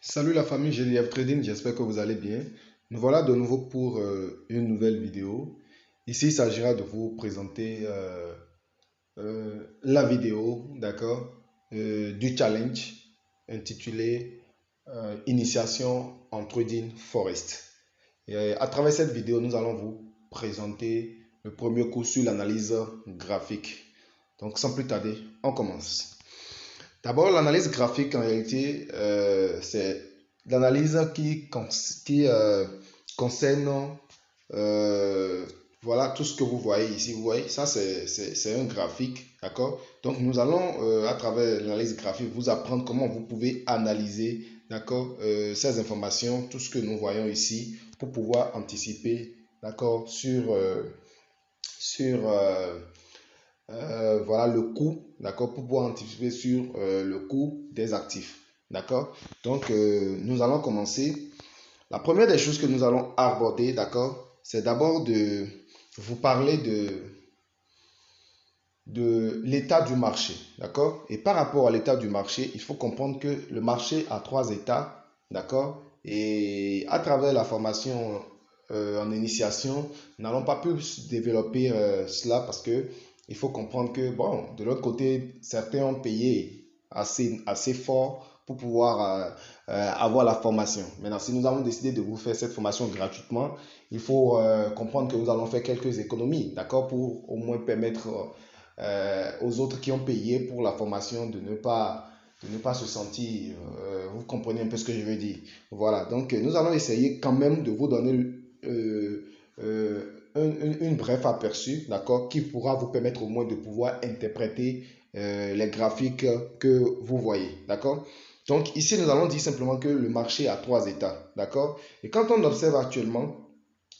Salut la famille GDF Trading, j'espère que vous allez bien. Nous voilà de nouveau pour une nouvelle vidéo. Ici, il s'agira de vous présenter la vidéo, d'accord, du challenge intitulé Initiation en Trading Forest. Et à travers cette vidéo, nous allons vous présenter le premier cours sur l'analyse graphique. Donc, sans plus tarder, on commence. D'abord, l'analyse graphique, en réalité, c'est l'analyse qui concerne euh, voilà tout ce que vous voyez ici. Vous voyez, ça, c'est un graphique, d'accord? Donc, nous allons, à travers l'analyse graphique, vous apprendre comment vous pouvez analyser, d'accord, ces informations, tout ce que nous voyons ici, pour pouvoir anticiper, d'accord, sur voilà le coût, d'accord, pour pouvoir anticiper sur le coût des actifs, d'accord. Donc, nous allons commencer. La première des choses que nous allons aborder, d'accord, c'est d'abord de vous parler de l'état du marché, d'accord. Et par rapport à l'état du marché, il faut comprendre que le marché a trois états, d'accord. Et à travers la formation en initiation, nous n'allons pas plus développer cela parce que il faut comprendre que, bon, de l'autre côté, certains ont payé assez fort pour pouvoir avoir la formation. Maintenant, si nous avons décidé de vous faire cette formation gratuitement, il faut comprendre que nous allons faire quelques économies, d'accord, pour au moins permettre aux autres qui ont payé pour la formation de ne pas se sentir, vous comprenez un peu ce que je veux dire. Voilà, donc nous allons essayer quand même de vous donner une bref aperçu, d'accord, qui pourra vous permettre au moins de pouvoir interpréter les graphiques que vous voyez, d'accord. Donc ici, nous allons dire simplement que le marché a trois états, d'accord. Et quand on observe actuellement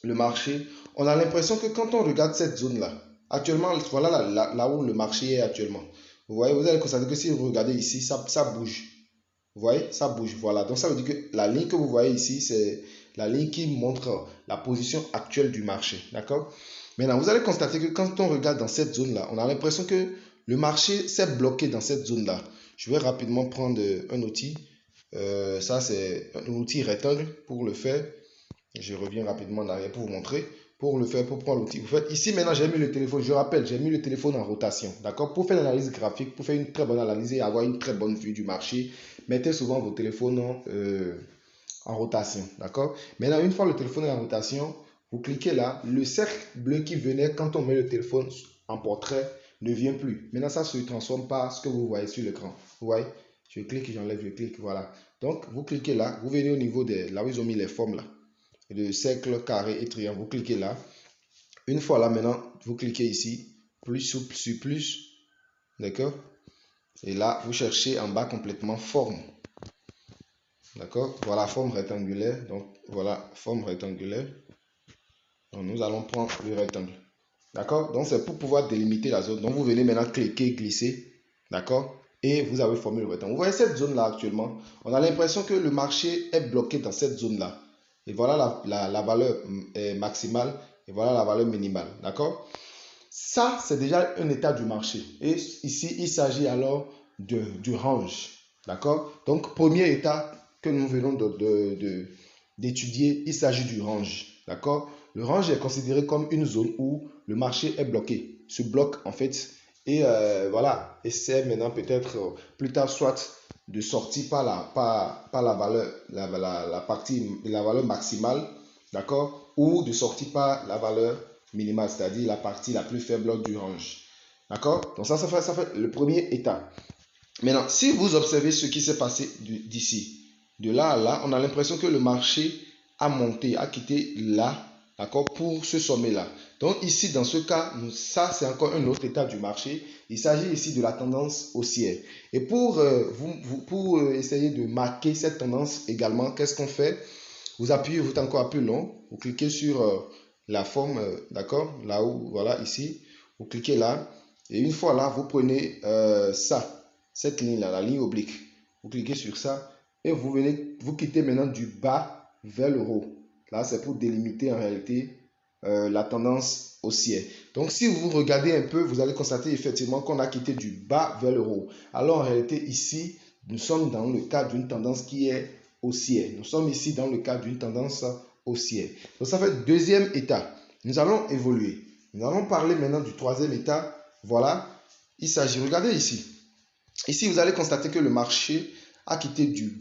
le marché, on a l'impression que quand on regarde cette zone-là, actuellement, voilà là où le marché est actuellement. Vous voyez, vous allez constater que si vous regardez ici, ça bouge. Vous voyez, ça bouge. Voilà. Donc, ça veut dire que la ligne que vous voyez ici, c'est la ligne qui montre la position actuelle du marché. D'accord? Maintenant, vous allez constater que quand on regarde dans cette zone-là, on a l'impression que le marché s'est bloqué dans cette zone-là. Je vais rapidement prendre un outil. Ça, c'est un outil rectangle pour le faire. Je reviens rapidement en arrière pour vous montrer. Pour le faire, pour prendre l'outil. Vous faites ici maintenant, j'ai mis le téléphone. Je rappelle, j'ai mis le téléphone en rotation. D'accord? Pour faire l'analyse graphique, pour faire une très bonne analyse et avoir une très bonne vue du marché, mettez souvent vos téléphones en rotation. D'accord? Maintenant, une fois le téléphone est en rotation, vous cliquez là. Le cercle bleu qui venait quand on met le téléphone en portrait ne vient plus. Maintenant, ça se transforme par ce que vous voyez sur l'écran. Vous voyez? Je clique, j'enlève, je clique, voilà. Donc, vous cliquez là. Vous venez au niveau de là où ils ont mis les formes là, de cercle, carré et triangle. Vous cliquez là. Une fois là, maintenant, vous cliquez ici, plus souple sur plus. D'accord? Et là, vous cherchez en bas complètement forme. D'accord? Voilà, forme rectangulaire. Donc, voilà, forme rectangulaire. Donc, nous allons prendre le rectangle. D'accord? Donc, c'est pour pouvoir délimiter la zone. Donc, vous venez maintenant cliquer, glisser. D'accord? Et vous avez formé le rectangle. Vous voyez cette zone-là actuellement? On a l'impression que le marché est bloqué dans cette zone-là. Et voilà la valeur maximale et voilà la valeur minimale. D'accord? Ça, c'est déjà un état du marché. Et ici, il s'agit alors du range. D'accord? Donc, premier état que nous venons d'étudier, il s'agit du range. D'accord? Le range est considéré comme une zone où le marché est bloqué, se bloque en fait. Et voilà, essaie maintenant peut-être plus tard soit de sortir par la valeur, la valeur maximale, d'accord? Ou de sortir par la valeur minimale, c'est-à-dire la partie la plus faible du range. D'accord? Donc ça fait le premier état. Maintenant, si vous observez ce qui s'est passé d'ici, de là à là, on a l'impression que le marché a monté, a quitté là, d'accord, pour ce sommet-là. Donc ici, dans ce cas, ça c'est encore un autre état du marché. Il s'agit ici de la tendance haussière. Et pour essayer de marquer cette tendance également, qu'est-ce qu'on fait? Vous appuyez, vous êtes encore plus long, vous cliquez sur la forme, d'accord, là où, voilà, ici, vous cliquez là, et une fois là, vous prenez ça, cette ligne-là, la ligne oblique, vous cliquez sur ça, et vous venez, vous quittez maintenant du bas vers le haut. Là, c'est pour délimiter en réalité la tendance haussière. Donc, si vous regardez un peu, vous allez constater effectivement qu'on a quitté du bas vers le haut. Alors, en réalité, ici, nous sommes dans le cas d'une tendance qui est haussière. Nous sommes ici dans le cadre d'une tendance haussière. Donc ça fait le deuxième état. Nous allons évoluer. Nous allons parler maintenant du troisième état. Voilà, il s'agit, regardez ici. Ici, vous allez constater que le marché a quitté du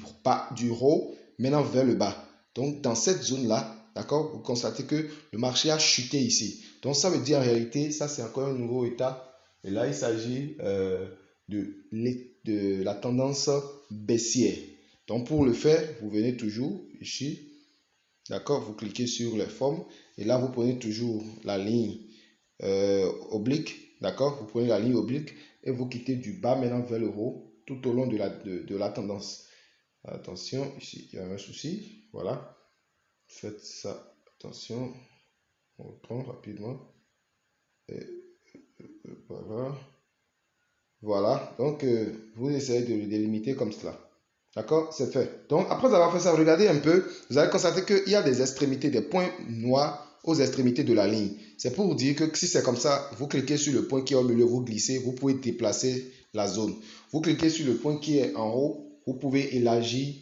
haut, maintenant vers le bas. Donc, dans cette zone-là, d'accord, vous constatez que le marché a chuté ici. Donc, ça veut dire en réalité, ça c'est encore un nouveau état. Et là, il s'agit de la tendance baissière. Donc, pour le faire, vous venez toujours ici, d'accord, vous cliquez sur les formes. Et là, vous prenez toujours la ligne oblique, d'accord, vous prenez la ligne oblique et vous quittez du bas maintenant vers le haut tout au long de la tendance. Attention, ici il y a un souci, voilà, faites ça, attention, on reprend rapidement, et voilà, voilà, donc vous essayez de le délimiter comme cela. D'accord, c'est fait. Donc, après avoir fait ça, regardez un peu, vous allez constater qu'il y a des extrémités, des points noirs aux extrémités de la ligne. C'est pour vous dire que si c'est comme ça, vous cliquez sur le point qui est au milieu, vous glissez, vous pouvez déplacer la zone. Vous cliquez sur le point qui est en haut, vous pouvez élargir,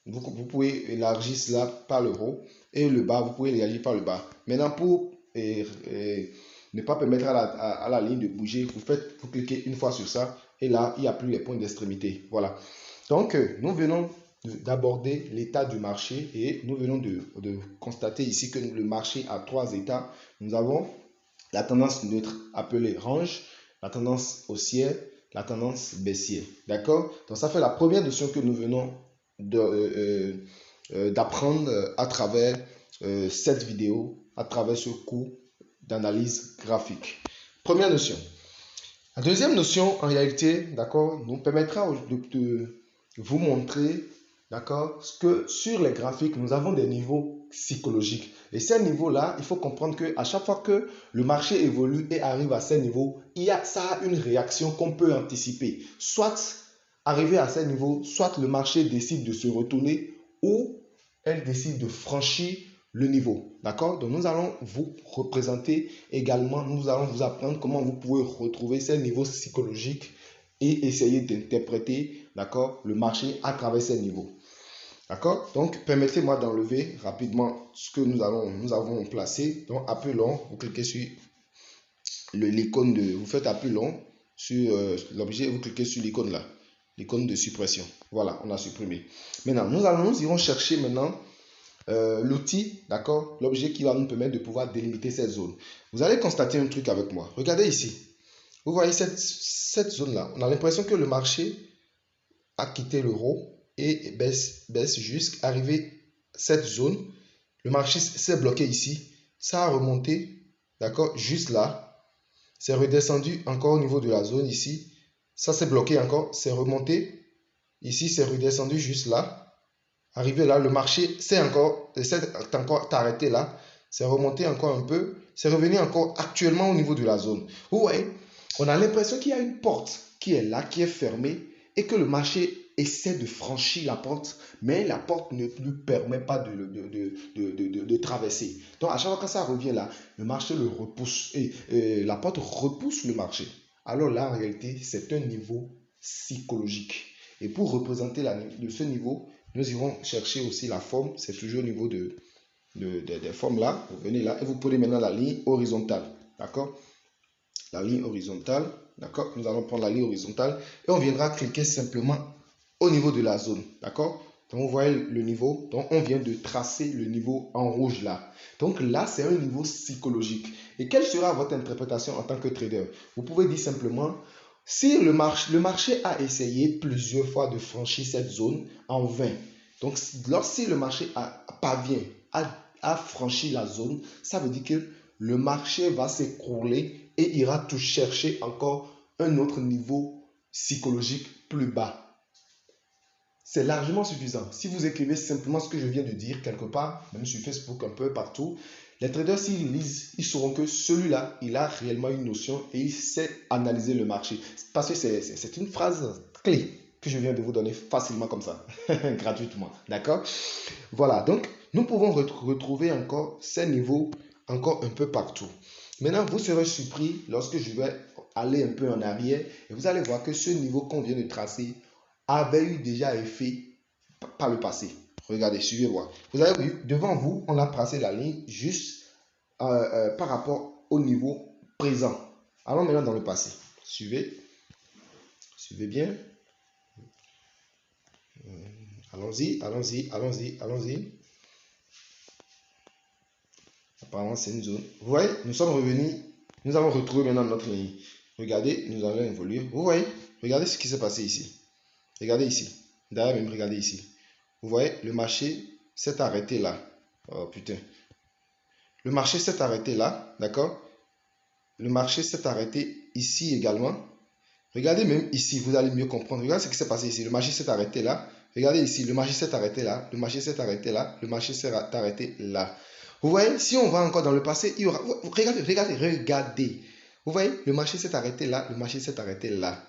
vous pouvez élargir cela par le haut et le bas, vous pouvez élargir par le bas. Maintenant, pour ne pas permettre à la ligne de bouger, vous cliquez une fois sur ça et là, il n'y a plus les points d'extrémité. Voilà. Donc, nous venons d'aborder l'état du marché et nous venons de constater ici que le marché a trois états. Nous avons la tendance neutre appelée range, la tendance haussière, la tendance baissière. D'accord? Donc, ça fait la première notion que nous venons d'apprendre à travers cette vidéo, à travers ce cours d'analyse graphique. Première notion. La deuxième notion, en réalité, d'accord, nous permettra de vous montrer, d'accord, que sur les graphiques, nous avons des niveaux psychologiques. Et ces niveaux-là, il faut comprendre qu'à chaque fois que le marché évolue et arrive à ces niveaux, ça a une réaction qu'on peut anticiper. Soit arrivé à ces niveaux, soit le marché décide de se retourner ou elle décide de franchir le niveau. D'accord? Donc, nous allons vous représenter également, nous allons vous apprendre comment vous pouvez retrouver ces niveaux psychologiques et essayer d'interpréter, d'accord, le marché à travers ces niveaux. D'accord? Donc, permettez-moi d'enlever rapidement ce que nous avons placé. Donc, appelons, vous cliquez sur l'icône vous faites appel long sur l'objet, vous cliquez sur l'icône là, l'icône de suppression. Voilà, on a supprimé. Maintenant, nous irons chercher maintenant l'outil, d'accord, l'objet qui va nous permettre de pouvoir délimiter cette zone. Vous allez constater un truc avec moi. Regardez ici. Vous voyez cette zone-là. On a l'impression que le marché a quitté l'euro et baisse jusqu'à arriver cette zone. Le marché s'est bloqué ici. Ça a remonté, d'accord, juste là. C'est redescendu encore au niveau de la zone ici. Ça s'est bloqué encore. C'est remonté. Ici, c'est redescendu juste là. Arrivé là, le marché s'est encore arrêté là. C'est remonté encore un peu. C'est revenu encore actuellement au niveau de la zone. Vous voyez, on a l'impression qu'il y a une porte qui est là, qui est fermée et que le marché essaie de franchir la porte, mais la porte ne lui permet pas de traverser. Donc, à chaque fois que ça revient là, le marché le repousse et la porte repousse le marché. Alors là, en réalité, c'est un niveau psychologique. Et pour représenter ce niveau, nous irons chercher aussi la forme. C'est toujours au niveau des formes là. Vous venez là et vous prenez maintenant la ligne horizontale. D'accord? La ligne horizontale. D'accord? Nous allons prendre la ligne horizontale et on viendra cliquer simplement au niveau de la zone. D'accord? Donc, vous voyez le niveau. Donc, on vient de tracer le niveau en rouge là. Donc, là, c'est un niveau psychologique. Et quelle sera votre interprétation en tant que trader? Vous pouvez dire simplement, si le marché a essayé plusieurs fois de franchir cette zone en vain, donc lorsque le marché parvient à franchir la zone, ça veut dire que le marché va s'écrouler et ira tout chercher encore un autre niveau psychologique plus bas. C'est largement suffisant. Si vous écrivez simplement ce que je viens de dire quelque part, même sur Facebook, un peu partout, les traders, s'ils lisent, ils sauront que celui-là, il a réellement une notion et il sait analyser le marché. Parce que c'est une phrase clé que je viens de vous donner facilement comme ça, gratuitement. D'accord? Voilà, donc nous pouvons retrouver encore ces niveaux encore un peu partout. Maintenant, vous serez surpris lorsque je vais aller un peu en arrière et vous allez voir que ce niveau qu'on vient de tracer avait eu déjà effet par le passé. Regardez, suivez-moi. Vous avez vu, devant vous, on a tracé la ligne juste par rapport au niveau présent. Allons maintenant dans le passé. Suivez. Suivez bien. Allons-y, allons-y, allons-y, allons-y. Apparemment, c'est une zone. Vous voyez, nous sommes revenus. Nous avons retrouvé maintenant notre ligne. Regardez, nous allons évoluer. Vous voyez, regardez ce qui s'est passé ici. Regardez ici. D'ailleurs, même regardez ici. Vous voyez, le marché s'est arrêté là. Oh putain. Le marché s'est arrêté là, d'accord? Le marché s'est arrêté ici également. Regardez même ici, vous allez mieux comprendre. Regardez ce qui s'est passé ici. Le marché s'est arrêté là. Regardez ici, le marché s'est arrêté là. Le marché s'est arrêté là. Le marché s'est arrêté là. Vous voyez, si on va encore dans le passé, il y aura... Regardez, regardez, regardez. Vous voyez, le marché s'est arrêté là. Le marché s'est arrêté là.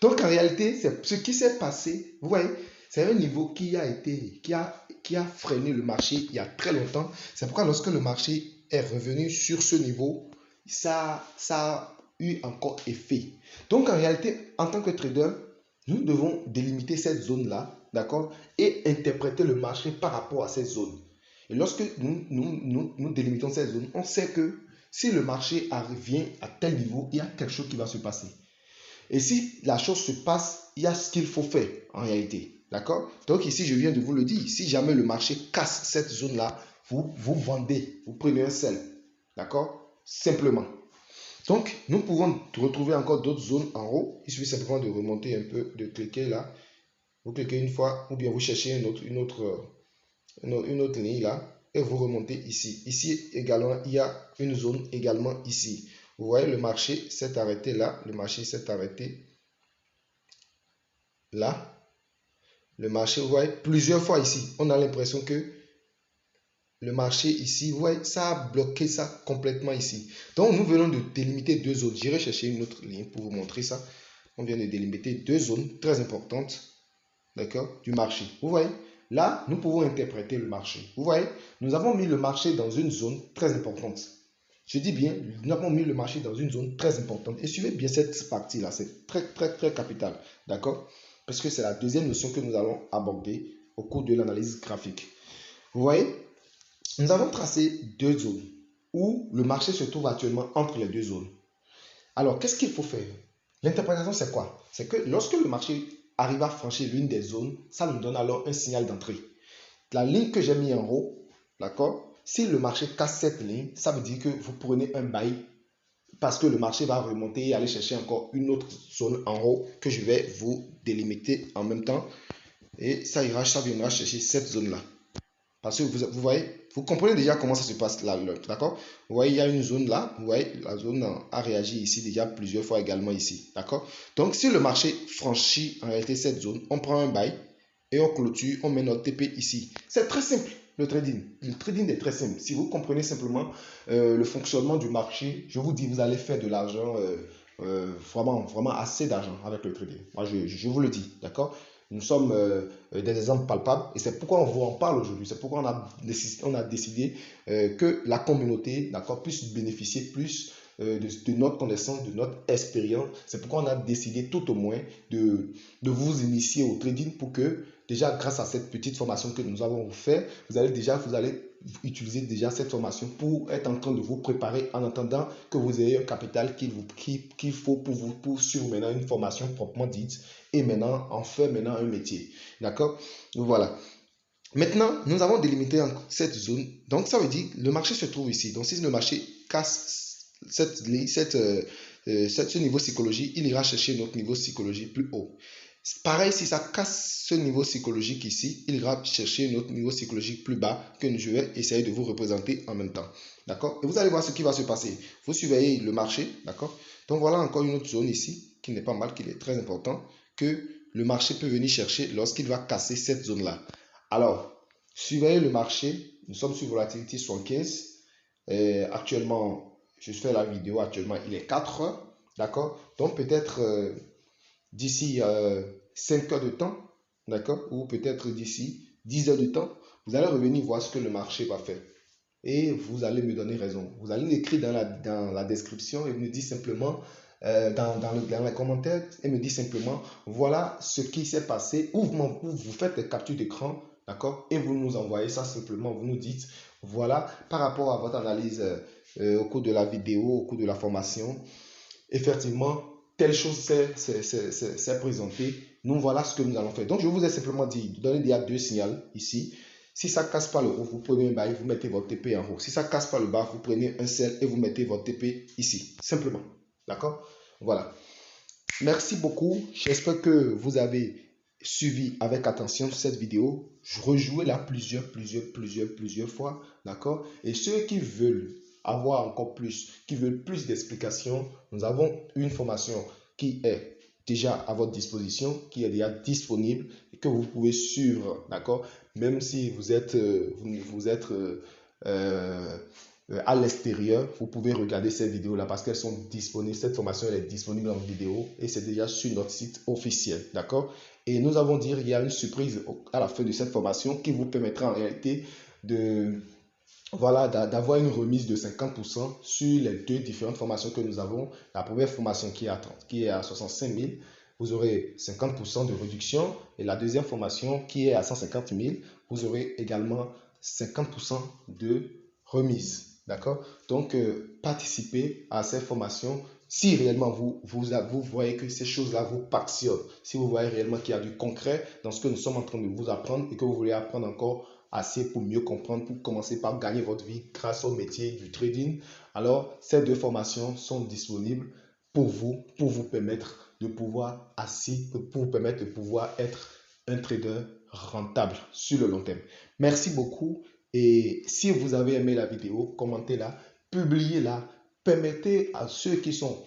Donc en réalité, ce qui s'est passé, vous voyez, c'est un niveau qui a freiné le marché il y a très longtemps. C'est pourquoi lorsque le marché est revenu sur ce niveau, ça a eu encore effet. Donc en réalité, en tant que trader, nous devons délimiter cette zone-là, d'accord, et interpréter le marché par rapport à cette zone. Et lorsque nous délimitons cette zone, on sait que si le marché revient à tel niveau, il y a quelque chose qui va se passer. Et si la chose se passe, il y a ce qu'il faut faire en réalité. D'accord? Donc ici, je viens de vous le dire. Si jamais le marché casse cette zone-là, vous vendez, vous prenez un sell. D'accord? Simplement. Donc, nous pouvons retrouver encore d'autres zones en haut. Il suffit simplement de remonter un peu, de cliquer là. Vous cliquez une fois, ou bien vous cherchez une autre ligne là. Et vous remontez ici. Ici également, il y a une zone également ici. Vous voyez, le marché s'est arrêté là. Le marché s'est arrêté là. Le marché, vous voyez, plusieurs fois ici. On a l'impression que le marché ici, vous voyez, ça a bloqué ça complètement ici. Donc, nous venons de délimiter deux zones. J'irai chercher une autre ligne pour vous montrer ça. On vient de délimiter deux zones très importantes, d'accord, du marché. Vous voyez, là, nous pouvons interpréter le marché. Vous voyez, nous avons mis le marché dans une zone très importante. Je dis bien, nous avons mis le marché dans une zone très importante. Et suivez bien cette partie-là, c'est très, très, très capital. D'accord? Parce que c'est la deuxième notion que nous allons aborder au cours de l'analyse graphique. Vous voyez, nous avons tracé deux zones où le marché se trouve actuellement entre les deux zones. Alors, qu'est-ce qu'il faut faire? L'interprétation, c'est quoi? C'est que lorsque le marché arrive à franchir l'une des zones, ça nous donne alors un signal d'entrée. La ligne que j'ai mis en haut, d'accord? Si le marché casse cette ligne, ça veut dire que vous prenez un buy parce que le marché va remonter et aller chercher encore une autre zone en haut que je vais vous délimiter en même temps. Et ça viendra chercher cette zone-là. Parce que vous voyez, vous comprenez déjà comment ça se passe là, d'accord? Vous voyez, il y a une zone là, vous voyez, la zone a réagi ici déjà plusieurs fois également ici, d'accord? Donc, si le marché franchit en réalité cette zone, on prend un buy et on clôture, on met notre TP ici. C'est très simple, le trading. Le trading est très simple. Si vous comprenez simplement le fonctionnement du marché, je vous dis, vous allez faire de l'argent, vraiment assez d'argent avec le trading. Moi, je vous le dis, d'accord? Nous sommes des exemples palpables et c'est pourquoi on vous en parle aujourd'hui. C'est pourquoi on a décidé que la communauté, d'accord, puisse bénéficier plus de notre connaissance, de notre expérience. C'est pourquoi on a décidé tout au moins de vous initier au trading pour que déjà grâce à cette petite formation que nous avons fait, vous allez utiliser déjà cette formation pour être en train de vous préparer en attendant que vous ayez un capital qu'il faut pour suivre maintenant une formation proprement dite et maintenant en faire maintenant un métier. D'accord? Voilà. Maintenant, nous avons délimité cette zone. Donc, ça veut dire que le marché se trouve ici. Donc, si le marché casse ce niveau psychologique, il ira chercher notre niveau psychologique plus haut. Pareil, si ça casse ce niveau psychologique ici, il ira chercher notre niveau psychologique plus bas que je vais essayer de vous représenter en même temps. D'accord? Et vous allez voir ce qui va se passer. Vous surveillez le marché. D'accord? Donc, voilà encore une autre zone ici qui n'est pas mal, qui est très important, que le marché peut venir chercher lorsqu'il va casser cette zone-là. Alors, surveillez le marché. Nous sommes sur volatilité 75. Actuellement, je fais la vidéo. Actuellement, il est 4 heures. D'accord? Donc, peut-être d'ici 5 heures de temps, d'accord? Ou peut-être d'ici 10 heures de temps, vous allez revenir voir ce que le marché va faire. Et vous allez me donner raison. Vous allez l'écrire dans la description et me dire simplement dans les commentaires et me dire simplement, voilà ce qui s'est passé, ou vous faites des captures d'écran, d'accord, et vous nous envoyez ça simplement, vous nous dites, voilà, par rapport à votre analyse au cours de la vidéo, au cours de la formation, effectivement, telle chose s'est présentée, nous voilà ce que nous allons faire. Donc, je vous ai simplement dit, donner déjà deux signaux ici. Si ça ne casse pas le haut, vous prenez un bail, vous mettez votre TP en haut. Si ça ne casse pas le bas, vous prenez un sel et vous mettez votre TP ici. Simplement. D'accord? Voilà. Merci beaucoup. J'espère que vous avez suivi avec attention cette vidéo. Je rejouais-la plusieurs fois. D'accord? Et ceux qui veulent avoir encore plus, qui veulent plus d'explications, nous avons une formation qui est déjà à votre disposition, qui est déjà disponible et que vous pouvez suivre, d'accord? Même si vous êtes à l'extérieur, vous pouvez regarder ces vidéos-là parce qu'elles sont disponibles. Cette formation elle est disponible en vidéo et c'est déjà sur notre site officiel, d'accord? Et nous avons dit qu'il y a une surprise à la fin de cette formation qui vous permettra en réalité d'avoir une remise de 50% sur les deux différentes formations que nous avons. La première formation qui est à 65 000, vous aurez 50% de réduction. Et la deuxième formation qui est à 150 000, vous aurez également 50% de remise. D'accord? Donc, participez à ces formations si réellement vous voyez que ces choses-là vous passionnent. Si vous voyez réellement qu'il y a du concret dans ce que nous sommes en train de vous apprendre et que vous voulez apprendre encore assez pour mieux comprendre, pour commencer par gagner votre vie grâce au métier du trading, alors ces deux formations sont disponibles pour vous permettre de pouvoir être un trader rentable sur le long terme. Merci beaucoup et si vous avez aimé la vidéo, commentez-la, publiez-la, permettez à ceux qui sont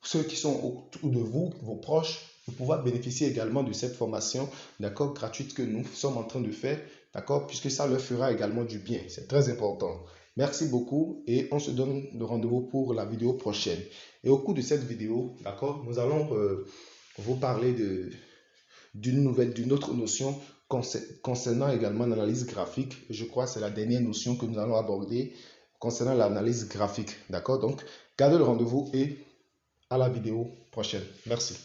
autour de vous, vos proches, de pouvoir bénéficier également de cette formation, d'accord, gratuite que nous sommes en train de faire, d'accord, puisque ça leur fera également du bien. C'est très important. Merci beaucoup et on se donne le rendez-vous pour la vidéo prochaine. Et au cours de cette vidéo, d'accord, nous allons vous parler d'une autre notion concernant également l'analyse graphique. Je crois que c'est la dernière notion que nous allons aborder concernant l'analyse graphique, d'accord. Donc, gardez le rendez-vous et à la vidéo prochaine. Merci.